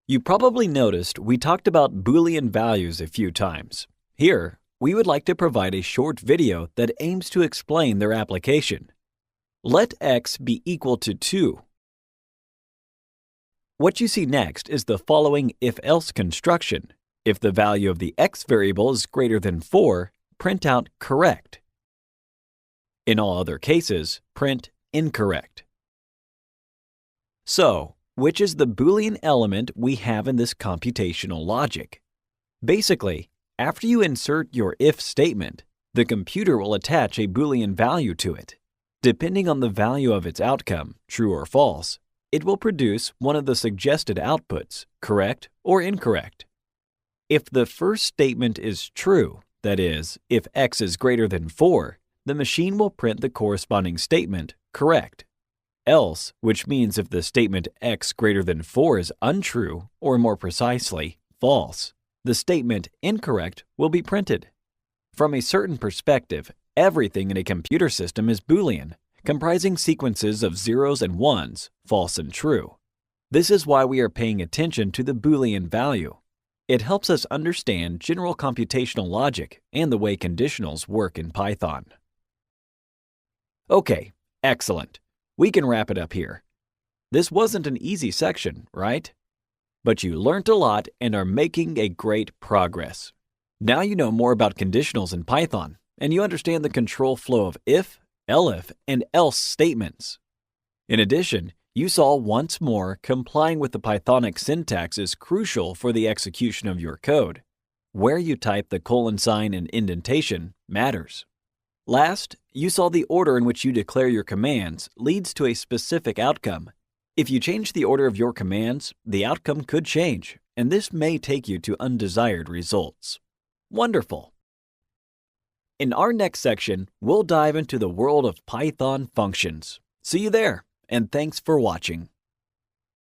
You probably noticed we talked about Boolean values a few times. Here, we would like to provide a short video that aims to explain their application. Let x be equal to 2. What you see next is the following if-else construction. If the value of the x variable is greater than 4, print out correct. In all other cases, print incorrect. So, which is the Boolean element we have in this computational logic? Basically, after you insert your if statement, the computer will attach a Boolean value to it. Depending on the value of its outcome, true or false, it will produce one of the suggested outputs, correct or incorrect. If the first statement is true, that is, if x is greater than 4, the machine will print the corresponding statement, correct. Else, which means if the statement x greater than 4 is untrue, or more precisely, false, the statement incorrect will be printed. From a certain perspective, everything in a computer system is Boolean, comprising sequences of zeros and ones, false and true. This is why we are paying attention to the Boolean value. It helps us understand general computational logic and the way conditionals work in Python. Okay, excellent. We can wrap it up here. This wasn't an easy section, right? But you learned a lot and are making a great progress. Now you know more about conditionals in Python, and you understand the control flow of if, elif, and else statements. In addition, you saw once more complying with the Pythonic syntax is crucial for the execution of your code. Where you type the colon sign and indentation matters. Last, you saw the order in which you declare your commands leads to a specific outcome. If you change the order of your commands, the outcome could change, and this may take you to undesired results. Wonderful! In our next section, we'll dive into the world of Python functions. See you there, and thanks for watching.